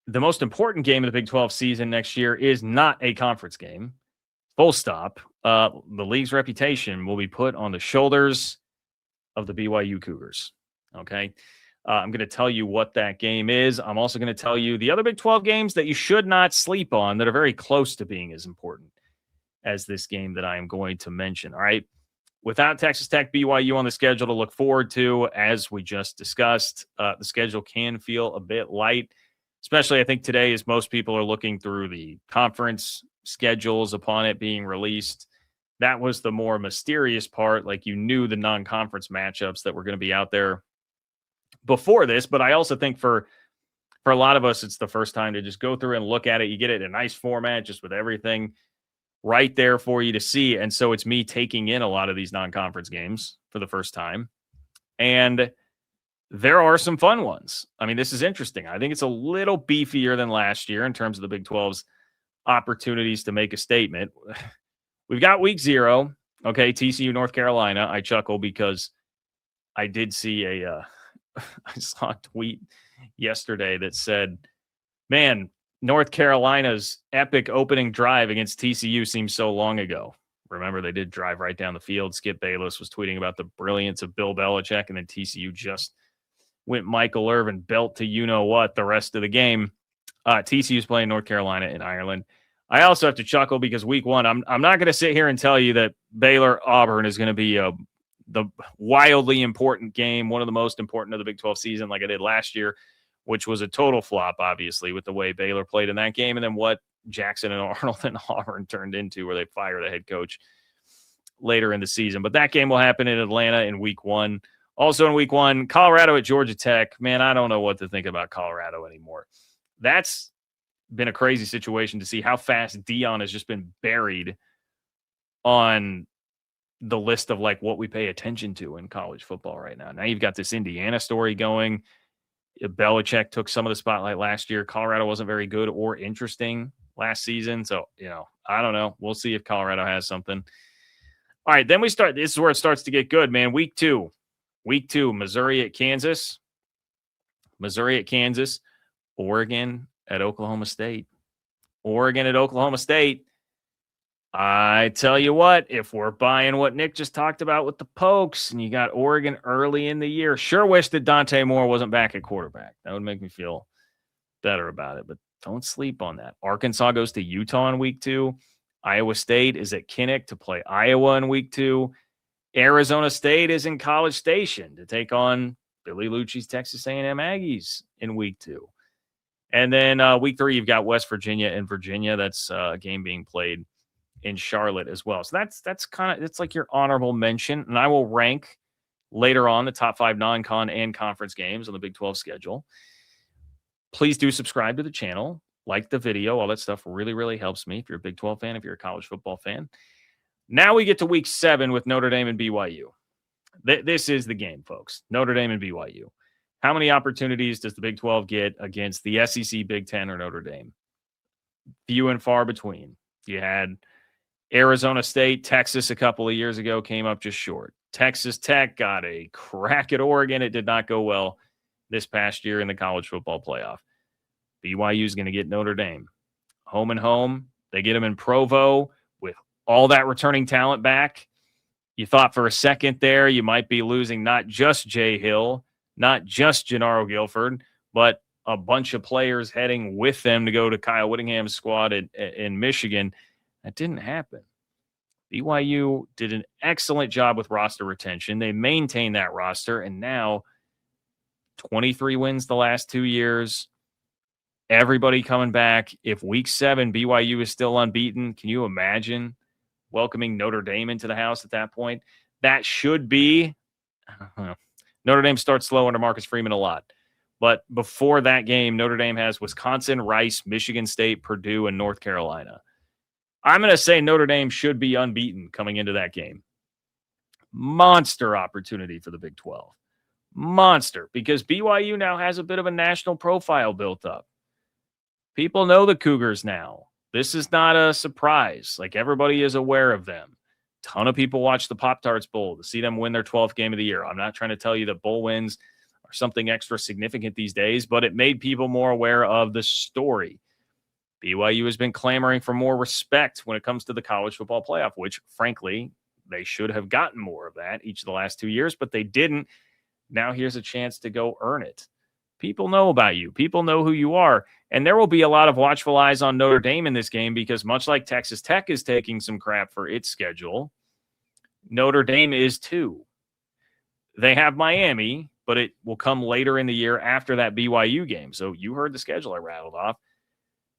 the most important game of the Big 12 season next year is not a conference game. Full stop. The league's reputation will be put on the shoulders of the BYU Cougars. Okay. I'm going to tell you what that game is. I'm also going to tell you the other Big 12 games that you should not sleep on that are very close to being as important as this game that I am going to mention. All right. Without Texas Tech, BYU on the schedule to look forward to, as we just discussed, the schedule can feel a bit light, especially I think today as most people are looking through the conference schedules upon it being released. That was the more mysterious part. Like you knew the non-conference matchups that were going to be out there before this, but I also think for a lot of us, it's the first time to just go through and look at it. You get it in a nice format, just with everything right there for you to see. And so it's me taking in a lot of these non-conference games for the first time. And there are some fun ones. I mean, this is interesting. I think it's a little beefier than last year in terms of the Big 12's opportunities to make a statement. We've got week 0. Okay, TCU, North Carolina. I chuckle because I did see I saw a tweet yesterday that said, man, North Carolina's epic opening drive against TCU seems so long ago. Remember, they did drive right down the field. Skip Bayless was tweeting about the brilliance of Bill Belichick, and then TCU just went Michael Irvin belt to you-know-what the rest of the game. TCU's playing North Carolina in Ireland. I also have to chuckle because week 1, I'm not going to sit here and tell you that Baylor-Auburn is going to be the wildly important game, one of the most important of the Big 12 season like I did last year, which was a total flop, obviously, with the way Baylor played in that game and then what Jackson and Arnold and Auburn turned into, where they fired a head coach later in the season. But that game will happen in Atlanta in week 1. Also in week 1, Colorado at Georgia Tech. Man, I don't know what to think about Colorado anymore. That's been a crazy situation to see how fast Deion has just been buried on the list of like what we pay attention to in college football right now. Now you've got this Indiana story going. Belichick took some of the spotlight last year. Colorado wasn't very good or interesting last season. So, I don't know. We'll see if Colorado has something. All right, then we start. This is where it starts to get good, man. Week 2, Missouri at Kansas. Oregon at Oklahoma State. I tell you what, if we're buying what Nick just talked about with the Pokes and you got Oregon early in the year, sure wish that Dante Moore wasn't back at quarterback. That would make me feel better about it, but don't sleep on that. Arkansas goes to Utah in week 2. Iowa State is at Kinnick to play Iowa in week 2. Arizona State is in College Station to take on Billy Lucci's Texas A&M Aggies in week 2. And then week 3, you've got West Virginia and Virginia. That's a game being played in Charlotte as well. So that's kind of, it's like your honorable mention. And I will rank later on the top 5 non-con and conference games on the Big 12 schedule. Please do subscribe to the channel, like the video. All that stuff really, really helps me if you're a Big 12 fan, if you're a college football fan. Now we get to week 7 with Notre Dame and BYU. This is the game, folks. Notre Dame and BYU. How many opportunities does the Big 12 get against the SEC, Big 10, or Notre Dame? Few and far between. You had Arizona State, Texas a couple of years ago came up just short. Texas Tech got a crack at Oregon. It did not go well this past year in the college football playoff. BYU is going to get Notre Dame. Home and home. They get them in Provo with all that returning talent back. You thought for a second there you might be losing not just Jay Hill, not just Gennaro Guilford, but a bunch of players heading with them to go to Kyle Whittingham's squad in Michigan. That didn't happen. BYU did an excellent job with roster retention. They maintained that roster, and now 23 wins the last 2 years. Everybody coming back. If week 7 BYU is still unbeaten, can you imagine welcoming Notre Dame into the house at that point? That should be Notre Dame starts slow under Marcus Freeman a lot. But before that game, Notre Dame has Wisconsin, Rice, Michigan State, Purdue, and North Carolina. I'm going to say Notre Dame should be unbeaten coming into that game. Monster opportunity for the Big 12. Monster, because BYU now has a bit of a national profile built up. People know the Cougars now. This is not a surprise. Like, everybody is aware of them. Ton of people watch the Pop-Tarts Bowl to see them win their 12th game of the year. I'm not trying to tell you that bowl wins are something extra significant these days, but it made people more aware of the story. BYU has been clamoring for more respect when it comes to the college football playoff, which, frankly, they should have gotten more of that each of the last 2 years, but they didn't. Now here's a chance to go earn it. People know about you. People know who you are. And there will be a lot of watchful eyes on Notre Dame in this game because much like Texas Tech is taking some crap for its schedule, Notre Dame is too. They have Miami, but it will come later in the year after that BYU game. So you heard the schedule I rattled off.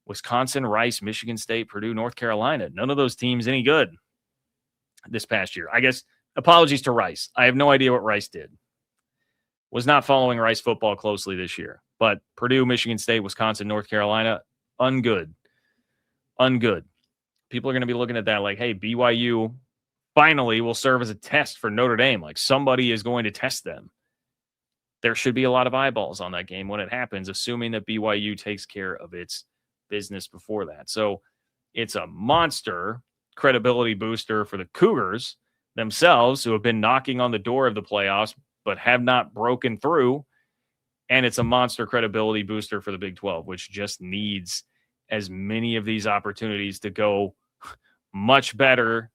Wisconsin, Rice, Michigan State, Purdue, North Carolina. None of those teams any good this past year. I guess apologies to Rice. I have no idea what Rice did. Was not following Rice football closely this year. But Purdue, Michigan State, Wisconsin, North Carolina, ungood. People are going to be looking at that like, hey, BYU finally will serve as a test for Notre Dame. Like somebody is going to test them. There should be a lot of eyeballs on that game when it happens, assuming that BYU takes care of its business before that. So it's a monster credibility booster for the Cougars themselves, who have been knocking on the door of the playoffs but have not broken through. And it's a monster credibility booster for the Big 12, which just needs as many of these opportunities to go much better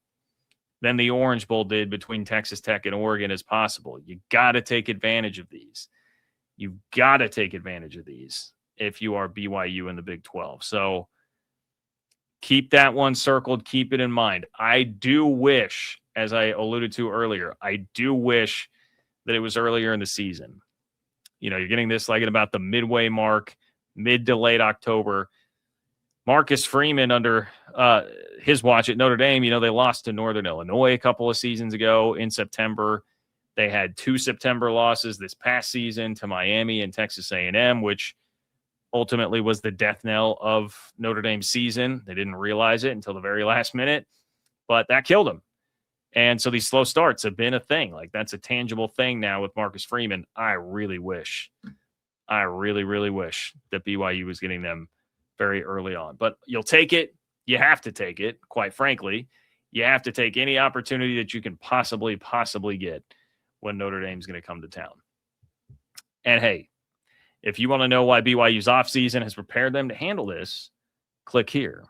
than the Orange Bowl did between Texas Tech and Oregon as possible. You got to take advantage of these. You've got to take advantage of these if you are BYU in the Big 12. So keep that one circled. Keep it in mind. I do wish, as I alluded to earlier, I do wish that it was earlier in the season. You know, you're getting this like at about the midway mark, mid to late October. Marcus Freeman under his watch at Notre Dame, you know, they lost to Northern Illinois a couple of seasons ago in September. They had 2 September losses this past season to Miami and Texas A&M, which ultimately was the death knell of Notre Dame's season. They didn't realize it until the very last minute, but that killed them. And so these slow starts have been a thing. Like that's a tangible thing now with Marcus Freeman. I really wish that BYU was getting them very early on. But you'll take it. You have to take it, quite frankly. You have to take any opportunity that you can possibly get when Notre Dame's going to come to town. And hey, if you want to know why BYU's offseason has prepared them to handle this, click here.